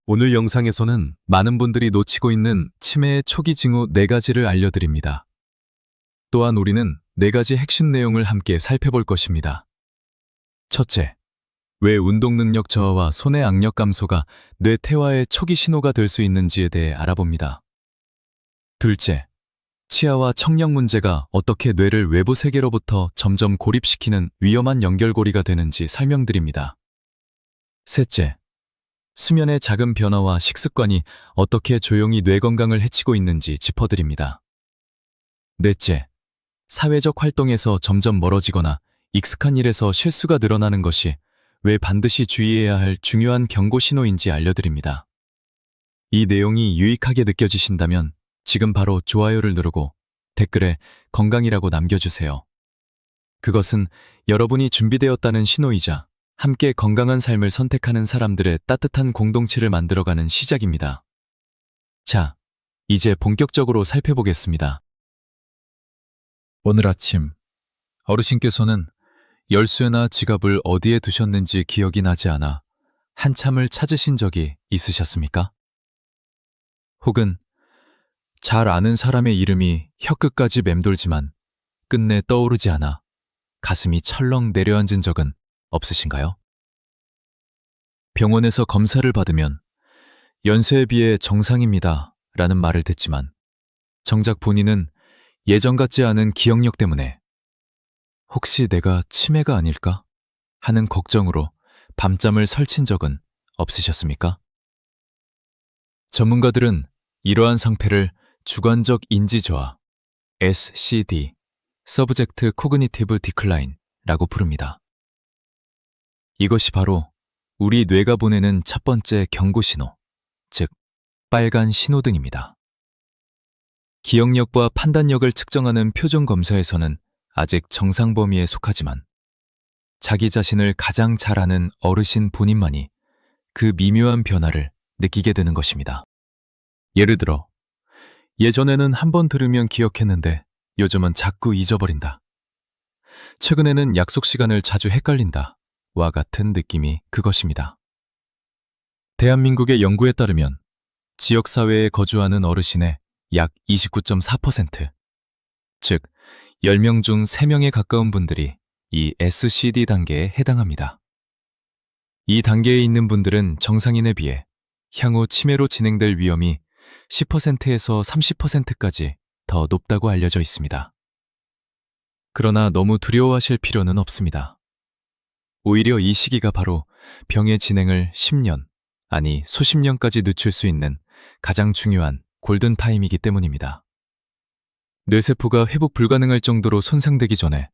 오늘 영상에서는 많은 분들이 놓치고 있는 치매의 초기 징후 4가지를 알려드립니다. 또한 우리는 4가지 핵심 내용을 함께 살펴볼 것입니다. 첫째, 왜 운동 능력 저하와 손의 악력 감소가 뇌 퇴화의 초기 신호가 될 수 있는지에 대해 알아봅니다. 둘째, 치아와 청력 문제가 어떻게 뇌를 외부 세계로부터 점점 고립시키는 위험한 연결고리가 되는지 설명드립니다. 셋째, 수면의 작은 변화와 식습관이 어떻게 조용히 뇌 건강을 해치고 있는지 짚어드립니다. 넷째, 사회적 활동에서 점점 멀어지거나 익숙한 일에서 실수가 늘어나는 것이 왜 반드시 주의해야 할 중요한 경고 신호인지 알려드립니다. 이 내용이 유익하게 느껴지신다면 지금 바로 좋아요를 누르고 댓글에 건강이라고 남겨주세요. 그것은 여러분이 준비되었다는 신호이자 함께 건강한 삶을 선택하는 사람들의 따뜻한 공동체를 만들어가는 시작입니다. 자, 이제 본격적으로 살펴보겠습니다. 오늘 아침, 어르신께서는 열쇠나 지갑을 어디에 두셨는지 기억이 나지 않아 한참을 찾으신 적이 있으셨습니까? 혹은 잘 아는 사람의 이름이 혀끝까지 맴돌지만 끝내 떠오르지 않아 가슴이 철렁 내려앉은 적은 없으신가요? 병원에서 검사를 받으면 연세에 비해 정상입니다 라는 말을 듣지만 정작 본인은 예전 같지 않은 기억력 때문에 혹시 내가 치매가 아닐까 하는 걱정으로 밤잠을 설친 적은 없으셨습니까? 전문가들은 이러한 상태를 주관적 인지 저하, SCD, Subject Cognitive Decline라고 부릅니다. 이것이 바로 우리 뇌가 보내는 첫 번째 경고 신호, 즉 빨간 신호등입니다. 기억력과 판단력을 측정하는 표준 검사에서는 아직 정상 범위에 속하지만 자기 자신을 가장 잘 아는 어르신 본인만이 그 미묘한 변화를 느끼게 되는 것입니다. 예를 들어, 예전에는 한 번 들으면 기억했는데 요즘은 자꾸 잊어버린다. 최근에는 약속 시간을 자주 헷갈린다. 와 같은 느낌이 그것입니다. 대한민국의 연구에 따르면 지역사회에 거주하는 어르신의 약 29.4%, 즉 10명 중 3명에 가까운 분들이 이 SCD 단계에 해당합니다. 이 단계에 있는 분들은 정상인에 비해 향후 치매로 진행될 위험이 10%에서 30%까지 더 높다고 알려져 있습니다. 그러나 너무 두려워하실 필요는 없습니다. 오히려 이 시기가 바로 병의 진행을 10년, 아니 수십 년까지 늦출 수 있는 가장 중요한 골든타임이기 때문입니다. 뇌세포가 회복 불가능할 정도로 손상되기 전에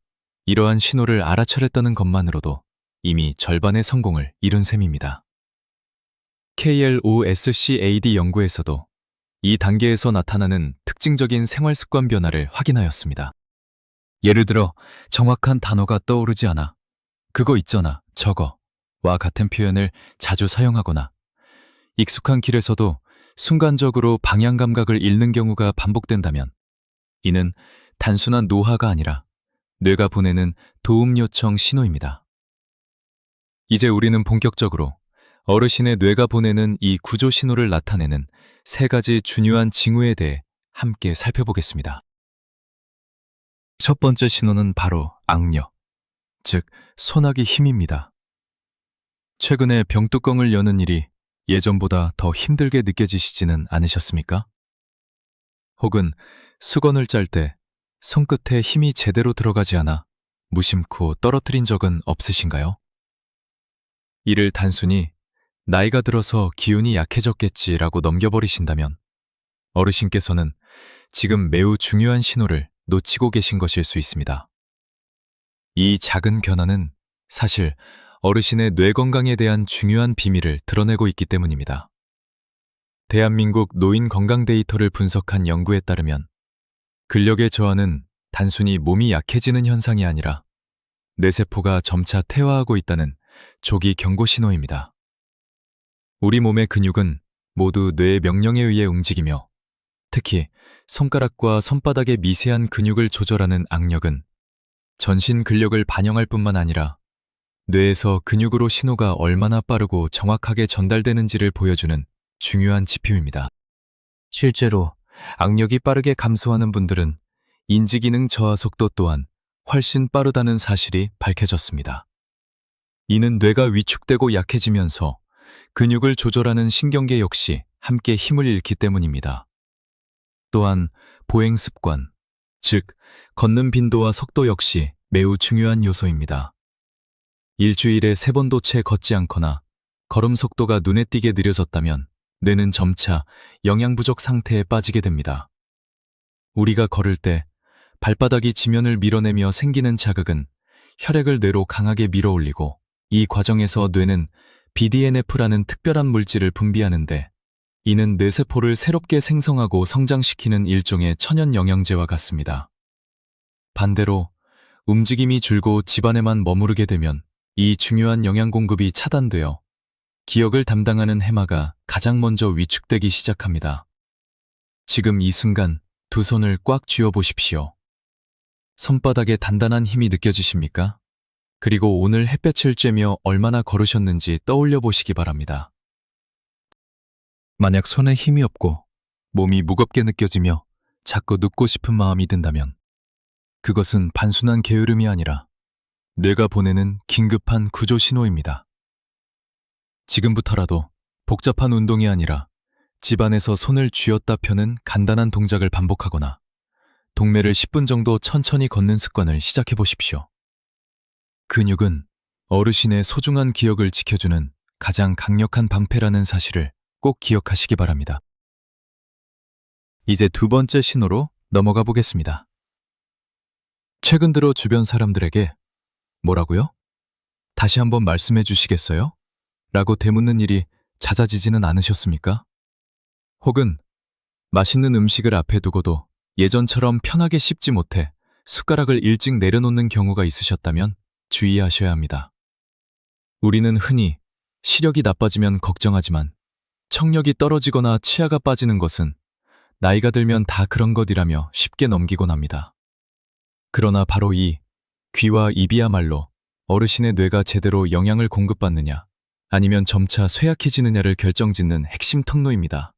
이러한 신호를 알아차렸다는 것만으로도 이미 절반의 성공을 이룬 셈입니다. KLOSCAD 연구에서도 이 단계에서 나타나는 특징적인 생활습관 변화를 확인하였습니다. 예를 들어 정확한 단어가 떠오르지 않아 그거 있잖아, 저거 와 같은 표현을 자주 사용하거나 익숙한 길에서도 순간적으로 방향 감각을 잃는 경우가 반복된다면 이는 단순한 노화가 아니라 뇌가 보내는 도움 요청 신호입니다. 이제 우리는 본격적으로 어르신의 뇌가 보내는 이 구조 신호를 나타내는 3가지 중요한 징후에 대해 함께 살펴보겠습니다. 첫 번째 신호는 바로 악력, 즉 손아귀 힘입니다. 최근에 병뚜껑을 여는 일이 예전보다 더 힘들게 느껴지시지는 않으셨습니까? 혹은 수건을 짤 때 손끝에 힘이 제대로 들어가지 않아 무심코 떨어뜨린 적은 없으신가요? 이를 단순히 나이가 들어서 기운이 약해졌겠지라고 넘겨버리신다면 어르신께서는 지금 매우 중요한 신호를 놓치고 계신 것일 수 있습니다. 이 작은 변화는 사실 어르신의 뇌 건강에 대한 중요한 비밀을 드러내고 있기 때문입니다. 대한민국 노인 건강 데이터를 분석한 연구에 따르면 근력의 저하는 단순히 몸이 약해지는 현상이 아니라 뇌세포가 점차 퇴화하고 있다는 조기 경고 신호입니다. 우리 몸의 근육은 모두 뇌의 명령에 의해 움직이며 특히 손가락과 손바닥의 미세한 근육을 조절하는 악력은 전신 근력을 반영할 뿐만 아니라 뇌에서 근육으로 신호가 얼마나 빠르고 정확하게 전달되는지를 보여주는 중요한 지표입니다. 실제로 악력이 빠르게 감소하는 분들은 인지기능 저하 속도 또한 훨씬 빠르다는 사실이 밝혀졌습니다. 이는 뇌가 위축되고 약해지면서 근육을 조절하는 신경계 역시 함께 힘을 잃기 때문입니다. 또한 보행 습관, 즉 걷는 빈도와 속도 역시 매우 중요한 요소입니다. 일주일에 3번도 채 걷지 않거나 걸음 속도가 눈에 띄게 느려졌다면 뇌는 점차 영양 부족 상태에 빠지게 됩니다. 우리가 걸을 때 발바닥이 지면을 밀어내며 생기는 자극은 혈액을 뇌로 강하게 밀어올리고, 이 과정에서 뇌는 BDNF라는 특별한 물질을 분비하는데, 이는 뇌세포를 새롭게 생성하고 성장시키는 일종의 천연 영양제와 같습니다. 반대로 움직임이 줄고 집안에만 머무르게 되면 이 중요한 영양 공급이 차단되어 기억을 담당하는 해마가 가장 먼저 위축되기 시작합니다. 지금 이 순간 두 손을 꽉 쥐어 보십시오. 손바닥에 단단한 힘이 느껴지십니까? 그리고 오늘 햇볕을 쬐며 얼마나 걸으셨는지 떠올려 보시기 바랍니다. 만약 손에 힘이 없고 몸이 무겁게 느껴지며 자꾸 눕고 싶은 마음이 든다면 그것은 단순한 게으름이 아니라 뇌가 보내는 긴급한 구조 신호입니다. 지금부터라도 복잡한 운동이 아니라 집안에서 손을 쥐었다 펴는 간단한 동작을 반복하거나 동매를 10분 정도 천천히 걷는 습관을 시작해 보십시오. 근육은 어르신의 소중한 기억을 지켜주는 가장 강력한 방패라는 사실을 꼭 기억하시기 바랍니다. 이제 두 번째 신호로 넘어가 보겠습니다. 최근 들어 주변 사람들에게 "뭐라고요? 다시 한번 말씀해 주시겠어요?" 라고 되묻는 일이 잦아지지는 않으셨습니까? 혹은 맛있는 음식을 앞에 두고도 예전처럼 편하게 씹지 못해 숟가락을 일찍 내려놓는 경우가 있으셨다면 주의하셔야 합니다. 우리는 흔히 시력이 나빠지면 걱정하지만 청력이 떨어지거나 치아가 빠지는 것은 나이가 들면 다 그런 것이라며 쉽게 넘기곤 합니다. 그러나 바로 이 귀와 입이야말로 어르신의 뇌가 제대로 영양을 공급받느냐 아니면 점차 쇠약해지느냐를 결정짓는 핵심 통로입니다.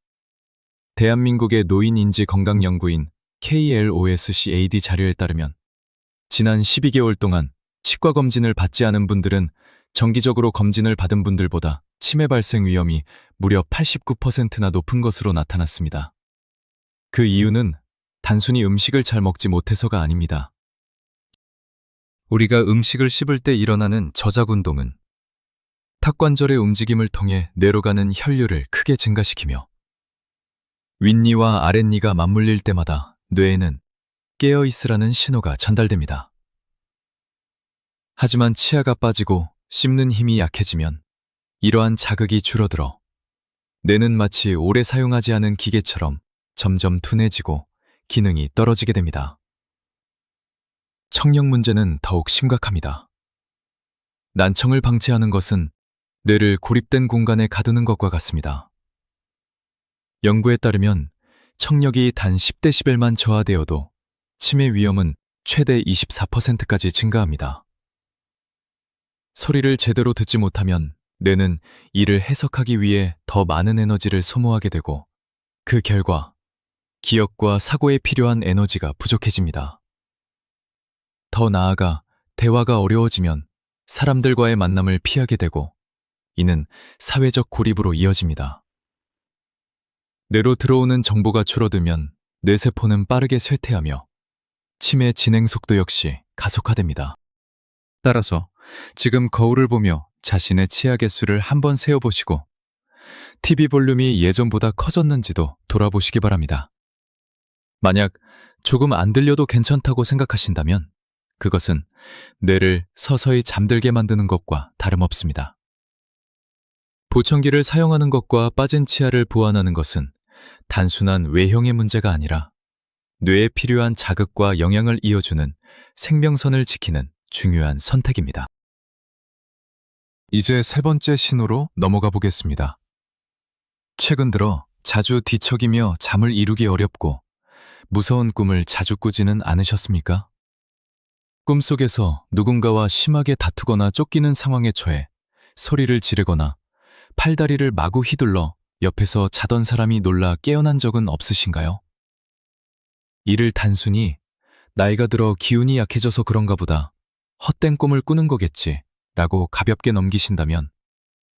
대한민국의 노인인지건강연구인 KLOSCAD 자료에 따르면 지난 12개월 동안 치과 검진을 받지 않은 분들은 정기적으로 검진을 받은 분들보다 치매 발생 위험이 무려 89%나 높은 것으로 나타났습니다. 그 이유는 단순히 음식을 잘 먹지 못해서가 아닙니다. 우리가 음식을 씹을 때 일어나는 저작 운동은 턱관절의 움직임을 통해 뇌로 가는 혈류를 크게 증가시키며 윗니와 아랫니가 맞물릴 때마다 뇌에는 깨어있으라는 신호가 전달됩니다. 하지만 치아가 빠지고 씹는 힘이 약해지면 이러한 자극이 줄어들어 뇌는 마치 오래 사용하지 않은 기계처럼 점점 둔해지고 기능이 떨어지게 됩니다. 청력 문제는 더욱 심각합니다. 난청을 방치하는 것은 뇌를 고립된 공간에 가두는 것과 같습니다. 연구에 따르면 청력이 단 10데시벨만 저하되어도 치매 위험은 최대 24%까지 증가합니다. 소리를 제대로 듣지 못하면 뇌는 이를 해석하기 위해 더 많은 에너지를 소모하게 되고, 그 결과 기억과 사고에 필요한 에너지가 부족해집니다. 더 나아가 대화가 어려워지면 사람들과의 만남을 피하게 되고, 이는 사회적 고립으로 이어집니다. 뇌로 들어오는 정보가 줄어들면 뇌세포는 빠르게 쇠퇴하며 치매 진행 속도 역시 가속화됩니다. 따라서 지금 거울을 보며 자신의 치아 개수를 한번 세어보시고 TV 볼륨이 예전보다 커졌는지도 돌아보시기 바랍니다. 만약 조금 안 들려도 괜찮다고 생각하신다면 그것은 뇌를 서서히 잠들게 만드는 것과 다름없습니다. 보청기를 사용하는 것과 빠진 치아를 보완하는 것은 단순한 외형의 문제가 아니라 뇌에 필요한 자극과 영양을 이어주는 생명선을 지키는 중요한 선택입니다. 이제 세 번째 신호로 넘어가 보겠습니다. 최근 들어 자주 뒤척이며 잠을 이루기 어렵고 무서운 꿈을 자주 꾸지는 않으셨습니까? 꿈속에서 누군가와 심하게 다투거나 쫓기는 상황에 처해 소리를 지르거나 팔다리를 마구 휘둘러 옆에서 자던 사람이 놀라 깨어난 적은 없으신가요? 이를 단순히 나이가 들어 기운이 약해져서 그런가 보다, 헛된 꿈을 꾸는 거겠지 라고 가볍게 넘기신다면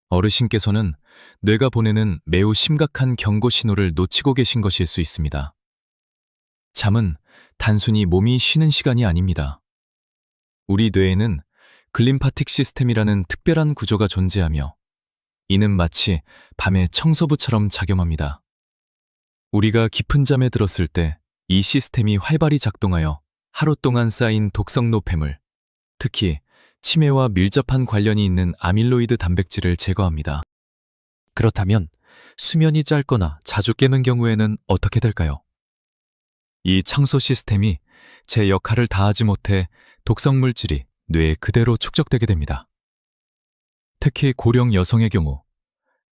어르신께서는 뇌가 보내는 매우 심각한 경고 신호를 놓치고 계신 것일 수 있습니다. 잠은 단순히 몸이 쉬는 시간이 아닙니다. 우리 뇌에는 글림파틱 시스템이라는 특별한 구조가 존재하며 이는 마치 밤의 청소부처럼 작용합니다. 우리가 깊은 잠에 들었을 때 이 시스템이 활발히 작동하여 하루 동안 쌓인 독성 노폐물, 특히 치매와 밀접한 관련이 있는 아밀로이드 단백질을 제거합니다. 그렇다면 수면이 짧거나 자주 깨는 경우에는 어떻게 될까요? 이 청소 시스템이 제 역할을 다하지 못해 독성 물질이 뇌에 그대로 축적되게 됩니다. 특히 고령 여성의 경우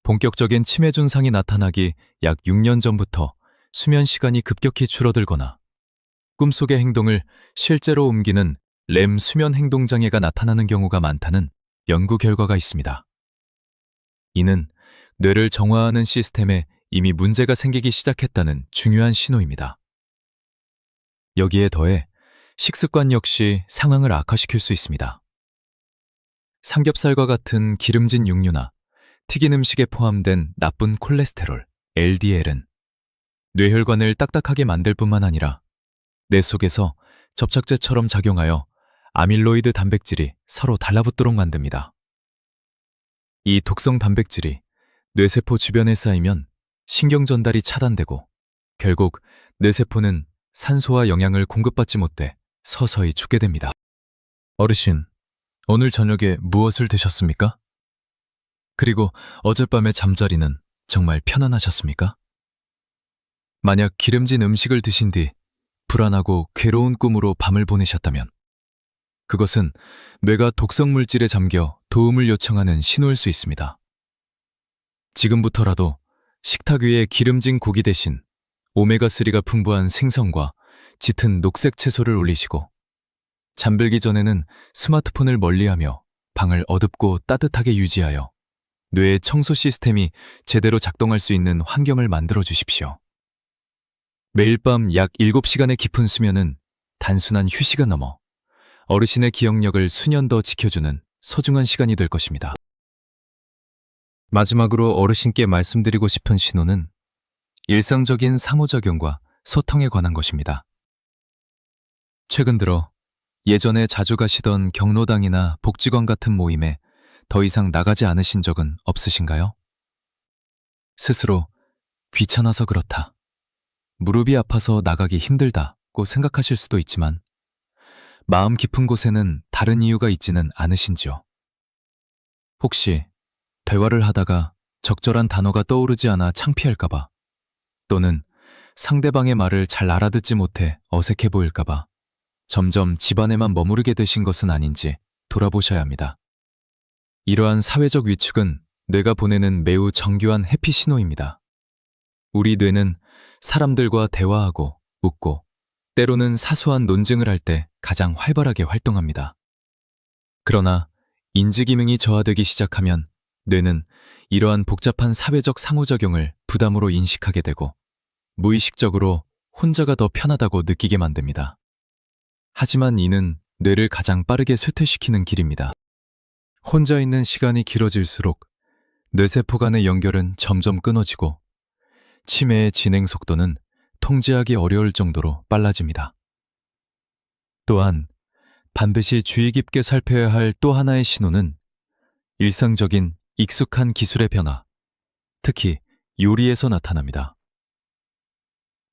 본격적인 치매 증상이 나타나기 약 6년 전부터 수면 시간이 급격히 줄어들거나 꿈속의 행동을 실제로 옮기는 렘 수면 행동 장애가 나타나는 경우가 많다는 연구 결과가 있습니다. 이는 뇌를 정화하는 시스템에 이미 문제가 생기기 시작했다는 중요한 신호입니다. 여기에 더해 식습관 역시 상황을 악화시킬 수 있습니다. 삼겹살과 같은 기름진 육류나 튀긴 음식에 포함된 나쁜 콜레스테롤, LDL은 뇌혈관을 딱딱하게 만들 뿐만 아니라 뇌 속에서 접착제처럼 작용하여 아밀로이드 단백질이 서로 달라붙도록 만듭니다. 이 독성 단백질이 뇌세포 주변에 쌓이면 신경 전달이 차단되고 결국 뇌세포는 산소와 영양을 공급받지 못해 서서히 죽게 됩니다. 어르신, 오늘 저녁에 무엇을 드셨습니까? 그리고 어젯밤의 잠자리는 정말 편안하셨습니까? 만약 기름진 음식을 드신 뒤 불안하고 괴로운 꿈으로 밤을 보내셨다면 그것은 뇌가 독성 물질에 잠겨 도움을 요청하는 신호일 수 있습니다. 지금부터라도 식탁 위에 기름진 고기 대신 오메가3가 풍부한 생선과 짙은 녹색 채소를 올리시고 잠들기 전에는 스마트폰을 멀리하며 방을 어둡고 따뜻하게 유지하여 뇌의 청소 시스템이 제대로 작동할 수 있는 환경을 만들어 주십시오. 매일 밤 약 7시간의 깊은 수면은 단순한 휴식을 넘어 어르신의 기억력을 수년 더 지켜주는 소중한 시간이 될 것입니다. 마지막으로 어르신께 말씀드리고 싶은 신호는 일상적인 상호작용과 소통에 관한 것입니다. 최근 들어 예전에 자주 가시던 경로당이나 복지관 같은 모임에 더 이상 나가지 않으신 적은 없으신가요? 스스로 귀찮아서 그렇다, 무릎이 아파서 나가기 힘들다고 생각하실 수도 있지만 마음 깊은 곳에는 다른 이유가 있지는 않으신지요? 혹시 대화를 하다가 적절한 단어가 떠오르지 않아 창피할까봐, 또는 상대방의 말을 잘 알아듣지 못해 어색해 보일까봐 점점 집안에만 머무르게 되신 것은 아닌지 돌아보셔야 합니다. 이러한 사회적 위축은 뇌가 보내는 매우 정교한 해피 신호입니다. 우리 뇌는 사람들과 대화하고 웃고 때로는 사소한 논증을 할 때 가장 활발하게 활동합니다. 그러나 인지 기능이 저하되기 시작하면 뇌는 이러한 복잡한 사회적 상호작용을 부담으로 인식하게 되고 무의식적으로 혼자가 더 편하다고 느끼게 만듭니다. 하지만 이는 뇌를 가장 빠르게 쇠퇴시키는 길입니다. 혼자 있는 시간이 길어질수록 뇌세포 간의 연결은 점점 끊어지고 치매의 진행 속도는 통제하기 어려울 정도로 빨라집니다. 또한 반드시 주의 깊게 살펴야 할 또 하나의 신호는 일상적인 익숙한 기술의 변화, 특히 요리에서 나타납니다.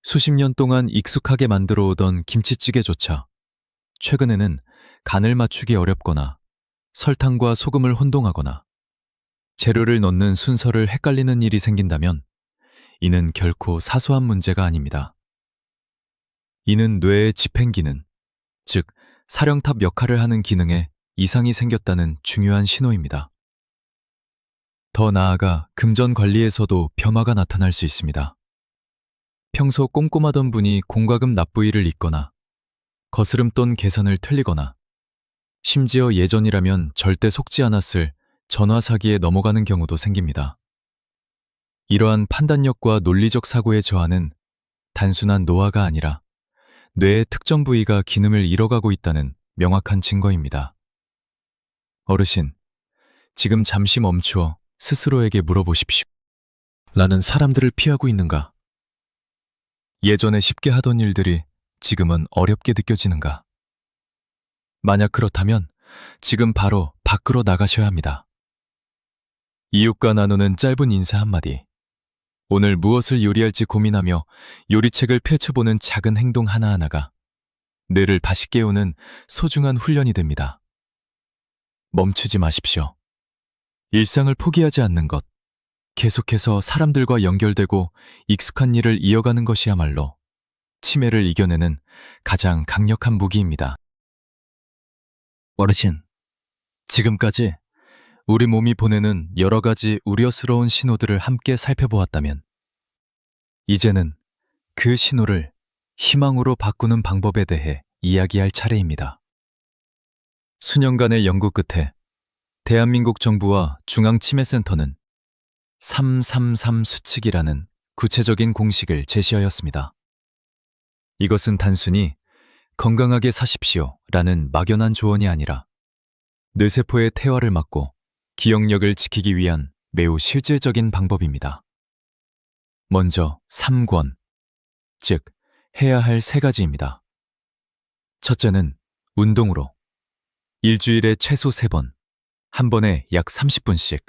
수십 년 동안 익숙하게 만들어 오던 김치찌개조차 최근에는 간을 맞추기 어렵거나 설탕과 소금을 혼동하거나 재료를 넣는 순서를 헷갈리는 일이 생긴다면 이는 결코 사소한 문제가 아닙니다. 이는 뇌의 집행기능, 즉 사령탑 역할을 하는 기능에 이상이 생겼다는 중요한 신호입니다. 더 나아가 금전 관리에서도 변화가 나타날 수 있습니다. 평소 꼼꼼하던 분이 공과금 납부일을 잊거나 거스름돈 계산을 틀리거나 심지어 예전이라면 절대 속지 않았을 전화 사기에 넘어가는 경우도 생깁니다. 이러한 판단력과 논리적 사고의 저하는 단순한 노화가 아니라 뇌의 특정 부위가 기능을 잃어가고 있다는 명확한 증거입니다. 어르신, 지금 잠시 멈추어 스스로에게 물어보십시오. 나는 사람들을 피하고 있는가? 예전에 쉽게 하던 일들이 지금은 어렵게 느껴지는가? 만약 그렇다면 지금 바로 밖으로 나가셔야 합니다. 이웃과 나누는 짧은 인사 한마디, 오늘 무엇을 요리할지 고민하며 요리책을 펼쳐보는 작은 행동 하나하나가 뇌를 다시 깨우는 소중한 훈련이 됩니다. 멈추지 마십시오. 일상을 포기하지 않는 것, 계속해서 사람들과 연결되고 익숙한 일을 이어가는 것이야말로 치매를 이겨내는 가장 강력한 무기입니다. 어르신, 지금까지 우리 몸이 보내는 여러 가지 우려스러운 신호들을 함께 살펴보았다면, 이제는 그 신호를 희망으로 바꾸는 방법에 대해 이야기할 차례입니다. 수년간의 연구 끝에 대한민국 정부와 중앙치매센터는 333 수칙이라는 구체적인 공식을 제시하였습니다. 이것은 단순히 건강하게 사십시오 라는 막연한 조언이 아니라 뇌세포의 퇴화를 막고 기억력을 지키기 위한 매우 실질적인 방법입니다. 먼저 3권, 즉 해야 할 3가지입니다. 첫째는 운동으로 일주일에 최소 3번, 한 번에 약 30분씩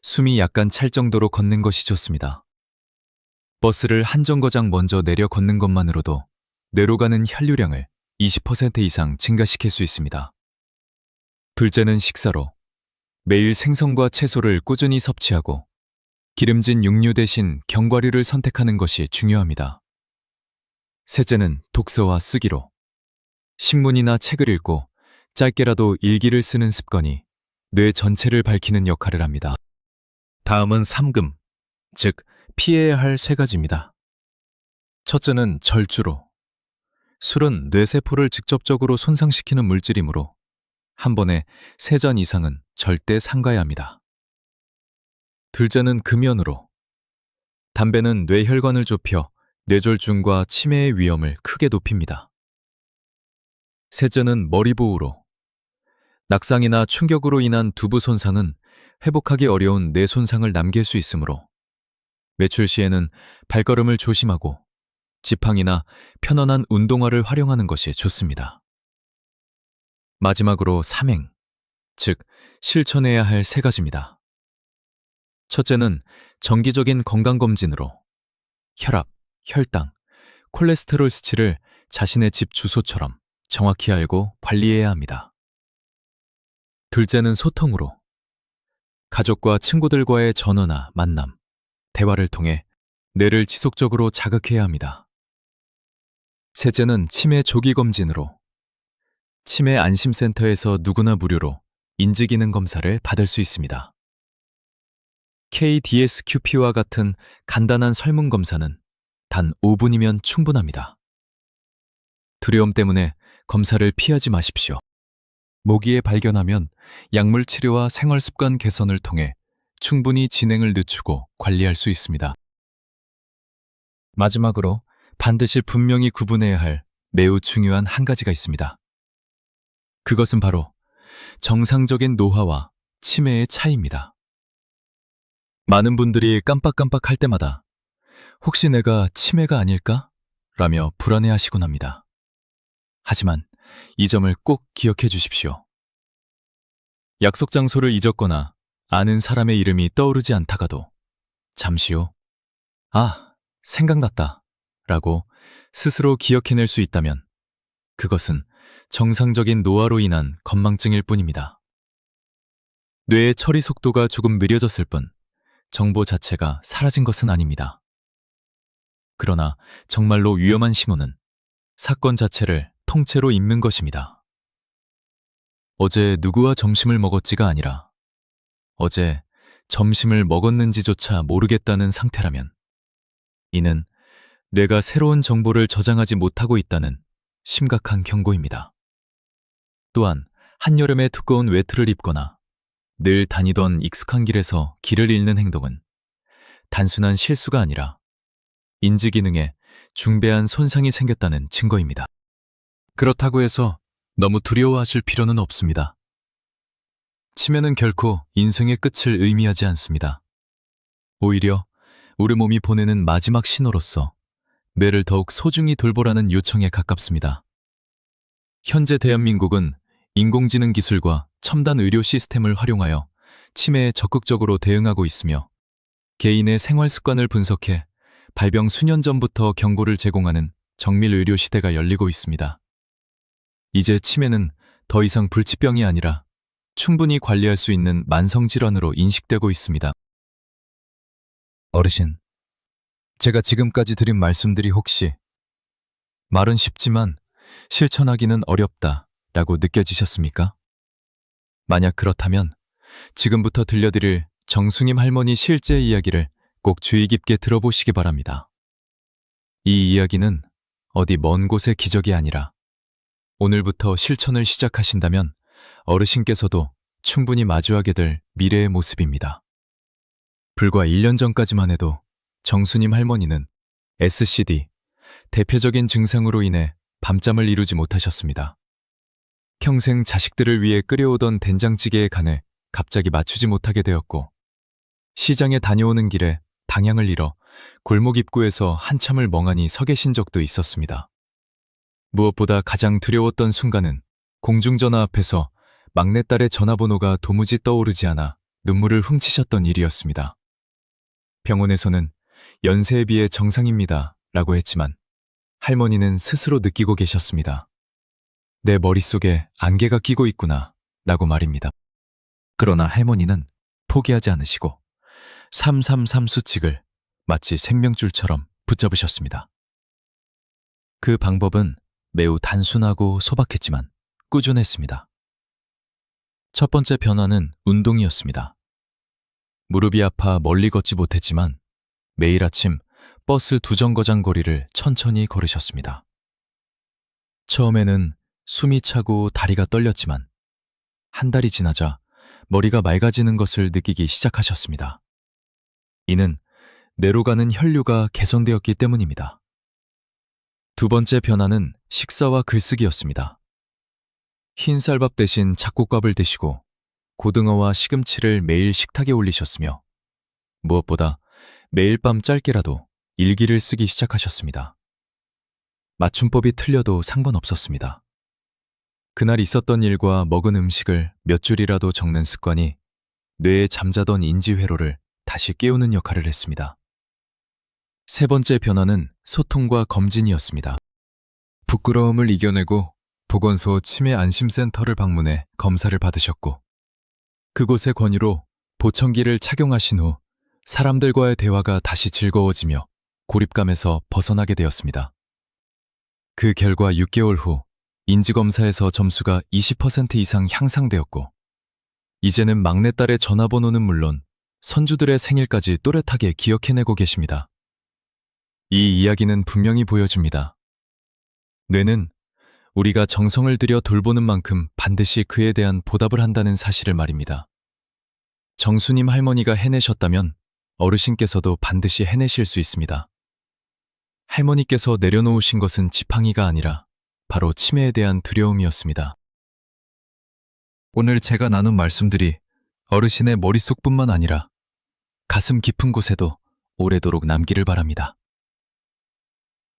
숨이 약간 찰 정도로 걷는 것이 좋습니다. 버스를 한 정거장 먼저 내려 걷는 것만으로도 뇌로 가는 혈류량을 20% 이상 증가시킬 수 있습니다. 둘째는 식사로 매일 생선과 채소를 꾸준히 섭취하고 기름진 육류 대신 견과류를 선택하는 것이 중요합니다. 셋째는 독서와 쓰기로 신문이나 책을 읽고 짧게라도 일기를 쓰는 습관이 뇌 전체를 밝히는 역할을 합니다. 다음은 3금, 즉 피해야 할 3가지입니다. 첫째는 절주로. 술은 뇌세포를 직접적으로 손상시키는 물질이므로 한 번에 3잔 이상은 절대 삼가야 합니다. 둘째는 금연으로. 담배는 뇌혈관을 좁혀 뇌졸중과 치매의 위험을 크게 높입니다. 셋째는 머리보호로. 낙상이나 충격으로 인한 두부 손상은 회복하기 어려운 뇌 손상을 남길 수 있으므로 외출 시에는 발걸음을 조심하고 지팡이나 편안한 운동화를 활용하는 것이 좋습니다. 마지막으로 3행, 즉 실천해야 할 3가지입니다. 첫째는 정기적인 건강검진으로 혈압, 혈당, 콜레스테롤 수치를 자신의 집 주소처럼 정확히 알고 관리해야 합니다. 둘째는 소통으로 가족과 친구들과의 전화나 만남, 대화를 통해 뇌를 지속적으로 자극해야 합니다. 셋째는 치매 조기 검진으로 치매 안심센터에서 누구나 무료로 인지기능 검사를 받을 수 있습니다. KDSQP와 같은 간단한 설문검사는 단 5분이면 충분합니다. 두려움 때문에 검사를 피하지 마십시오. 모기에 발견하면 약물 치료와 생활습관 개선을 통해 충분히 진행을 늦추고 관리할 수 있습니다. 마지막으로 반드시 분명히 구분해야 할 매우 중요한 한 가지가 있습니다. 그것은 바로 정상적인 노화와 치매의 차이입니다. 많은 분들이 깜빡깜빡할 때마다 혹시 내가 치매가 아닐까? 라며 불안해하시곤 합니다. 하지만 이 점을 꼭 기억해 주십시오. 약속 장소를 잊었거나 아는 사람의 이름이 떠오르지 않다가도 잠시 후 아, 생각났다 라고 스스로 기억해낼 수 있다면 그것은 정상적인 노화로 인한 건망증일 뿐입니다. 뇌의 처리 속도가 조금 느려졌을 뿐 정보 자체가 사라진 것은 아닙니다. 그러나 정말로 위험한 신호는 사건 자체를 통째로 잊는 것입니다. 어제 누구와 점심을 먹었지가 아니라 어제 점심을 먹었는지조차 모르겠다는 상태라면 이는 뇌가 새로운 정보를 저장하지 못하고 있다는 심각한 경고입니다. 또한 한여름에 두꺼운 외투를 입거나 늘 다니던 익숙한 길에서 길을 잃는 행동은 단순한 실수가 아니라 인지 기능에 중대한 손상이 생겼다는 증거입니다. 그렇다고 해서 너무 두려워하실 필요는 없습니다. 치매는 결코 인생의 끝을 의미하지 않습니다. 오히려 우리 몸이 보내는 마지막 신호로서 뇌를 더욱 소중히 돌보라는 요청에 가깝습니다. 현재 대한민국은 인공지능 기술과 첨단 의료 시스템을 활용하여 치매에 적극적으로 대응하고 있으며 개인의 생활 습관을 분석해 발병 수년 전부터 경고를 제공하는 정밀 의료 시대가 열리고 있습니다. 이제 치매는 더 이상 불치병이 아니라 충분히 관리할 수 있는 만성질환으로 인식되고 있습니다. 어르신, 제가 지금까지 드린 말씀들이 혹시 말은 쉽지만 실천하기는 어렵다라고 느껴지셨습니까? 만약 그렇다면 지금부터 들려드릴 정수님 할머니 실제 이야기를 꼭 주의 깊게 들어보시기 바랍니다. 이 이야기는 어디 먼 곳의 기적이 아니라 오늘부터 실천을 시작하신다면 어르신께서도 충분히 마주하게 될 미래의 모습입니다. 불과 1년 전까지만 해도 정수님 할머니는 SCD, 대표적인 증상으로 인해 밤잠을 이루지 못하셨습니다. 평생 자식들을 위해 끓여오던 된장찌개의 간을 갑자기 맞추지 못하게 되었고, 시장에 다녀오는 길에 방향을 잃어 골목 입구에서 한참을 멍하니 서 계신 적도 있었습니다. 무엇보다 가장 두려웠던 순간은 공중전화 앞에서 막내딸의 전화번호가 도무지 떠오르지 않아 눈물을 훔치셨던 일이었습니다. 병원에서는 연세에 비해 정상입니다 라고 했지만 할머니는 스스로 느끼고 계셨습니다. 내 머릿속에 안개가 끼고 있구나 라고 말입니다. 그러나 할머니는 포기하지 않으시고 333 수칙을 마치 생명줄처럼 붙잡으셨습니다. 그 방법은 매우 단순하고 소박했지만 꾸준했습니다. 첫 번째 변화는 운동이었습니다. 무릎이 아파 멀리 걷지 못했지만 매일 아침 버스 2정거장 거리를 천천히 걸으셨습니다. 처음에는 숨이 차고 다리가 떨렸지만 한 달이 지나자 머리가 맑아지는 것을 느끼기 시작하셨습니다. 이는 뇌로 가는 혈류가 개선되었기 때문입니다. 두 번째 변화는 식사와 글쓰기였습니다. 흰 쌀밥 대신 잡곡밥을 드시고 고등어와 시금치를 매일 식탁에 올리셨으며 무엇보다 매일 밤 짧게라도 일기를 쓰기 시작하셨습니다. 맞춤법이 틀려도 상관없었습니다. 그날 있었던 일과 먹은 음식을 몇 줄이라도 적는 습관이 뇌에 잠자던 인지 회로를 다시 깨우는 역할을 했습니다. 세 번째 변화는 소통과 검진이었습니다. 부끄러움을 이겨내고 보건소 치매 안심센터를 방문해 검사를 받으셨고 그곳의 권유로 보청기를 착용하신 후 사람들과의 대화가 다시 즐거워지며 고립감에서 벗어나게 되었습니다. 그 결과 6개월 후 인지검사에서 점수가 20% 이상 향상되었고 이제는 막내딸의 전화번호는 물론 손주들의 생일까지 또렷하게 기억해내고 계십니다. 이 이야기는 분명히 보여줍니다. 뇌는 우리가 정성을 들여 돌보는 만큼 반드시 그에 대한 보답을 한다는 사실을 말입니다. 정수님 할머니가 해내셨다면 어르신께서도 반드시 해내실 수 있습니다. 할머니께서 내려놓으신 것은 지팡이가 아니라 바로 치매에 대한 두려움이었습니다. 오늘 제가 나눈 말씀들이 어르신의 머릿속뿐만 아니라 가슴 깊은 곳에도 오래도록 남기를 바랍니다.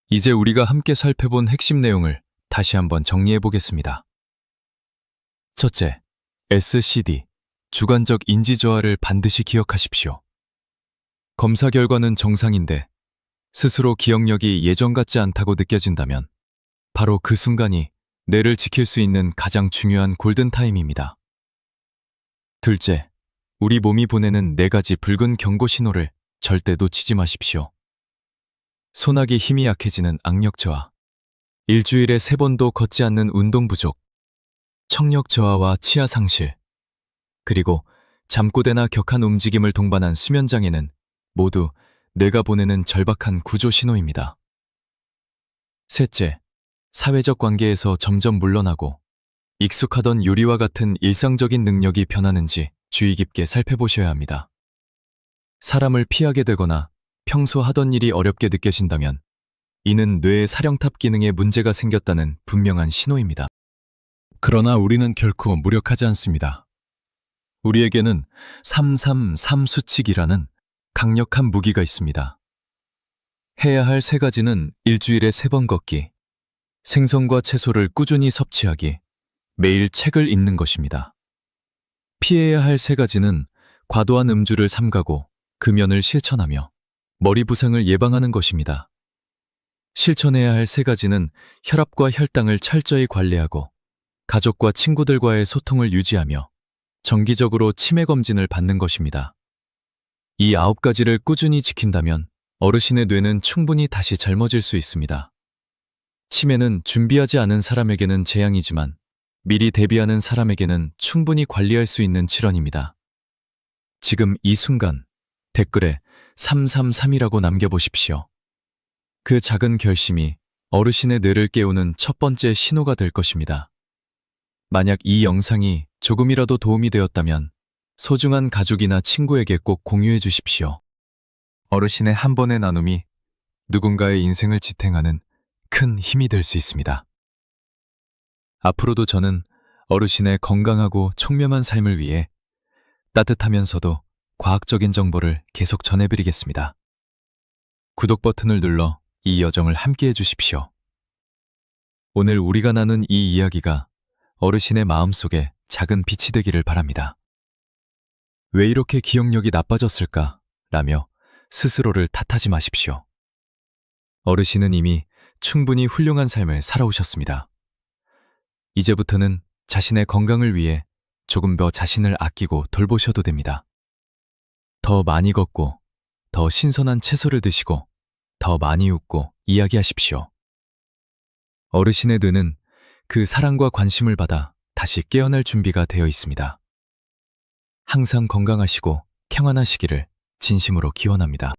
이제 우리가 함께 살펴본 핵심 내용을 다시 한번 정리해 보겠습니다. 첫째, SCD, 주관적 인지 저하를 반드시 기억하십시오. 검사 결과는 정상인데 스스로 기억력이 예전 같지 않다고 느껴진다면 바로 그 순간이 뇌를 지킬 수 있는 가장 중요한 골든타임입니다. 둘째, 우리 몸이 보내는 4가지 붉은 경고 신호를 절대 놓치지 마십시오. 소나기 힘이 약해지는 악력 저하, 일주일에 3번도 걷지 않는 운동 부족, 청력 저하와 치아 상실, 그리고 잠꼬대나 격한 움직임을 동반한 수면 장애는 모두 뇌가 보내는 절박한 구조 신호입니다. 셋째, 사회적 관계에서 점점 물러나고 익숙하던 요리와 같은 일상적인 능력이 변하는지 주의 깊게 살펴보셔야 합니다. 사람을 피하게 되거나 평소 하던 일이 어렵게 느껴진다면 이는 뇌의 사령탑 기능에 문제가 생겼다는 분명한 신호입니다. 그러나 우리는 결코 무력하지 않습니다. 우리에게는 333 수칙이라는 강력한 무기가 있습니다. 해야 할 3가지는 일주일에 3번 걷기, 생선과 채소를 꾸준히 섭취하기, 매일 책을 읽는 것입니다. 피해야 할 3가지는 과도한 음주를 삼가고 금연을 실천하며 머리 부상을 예방하는 것입니다. 실천해야 할 3가지는 혈압과 혈당을 철저히 관리하고 가족과 친구들과의 소통을 유지하며 정기적으로 치매 검진을 받는 것입니다. 이 9가지를 꾸준히 지킨다면 어르신의 뇌는 충분히 다시 젊어질 수 있습니다. 치매는 준비하지 않은 사람에게는 재앙이지만 미리 대비하는 사람에게는 충분히 관리할 수 있는 질환입니다. 지금 이 순간 댓글에 333이라고 남겨보십시오. 그 작은 결심이 어르신의 뇌를 깨우는 첫 번째 신호가 될 것입니다. 만약 이 영상이 조금이라도 도움이 되었다면 소중한 가족이나 친구에게 꼭 공유해 주십시오. 어르신의 한 번의 나눔이 누군가의 인생을 지탱하는 큰 힘이 될 수 있습니다. 앞으로도 저는 어르신의 건강하고 청렴한 삶을 위해 따뜻하면서도 과학적인 정보를 계속 전해드리겠습니다. 구독 버튼을 눌러 이 여정을 함께 해주십시오. 오늘 우리가 나눈 이 이야기가 어르신의 마음속에 작은 빛이 되기를 바랍니다. 왜 이렇게 기억력이 나빠졌을까? 라며 스스로를 탓하지 마십시오. 어르신은 이미 충분히 훌륭한 삶을 살아오셨습니다. 이제부터는 자신의 건강을 위해 조금 더 자신을 아끼고 돌보셔도 됩니다. 더 많이 걷고, 더 신선한 채소를 드시고, 더 많이 웃고 이야기하십시오. 어르신의 뇌는 그 사랑과 관심을 받아 다시 깨어날 준비가 되어 있습니다. 항상 건강하시고 평안하시기를 진심으로 기원합니다.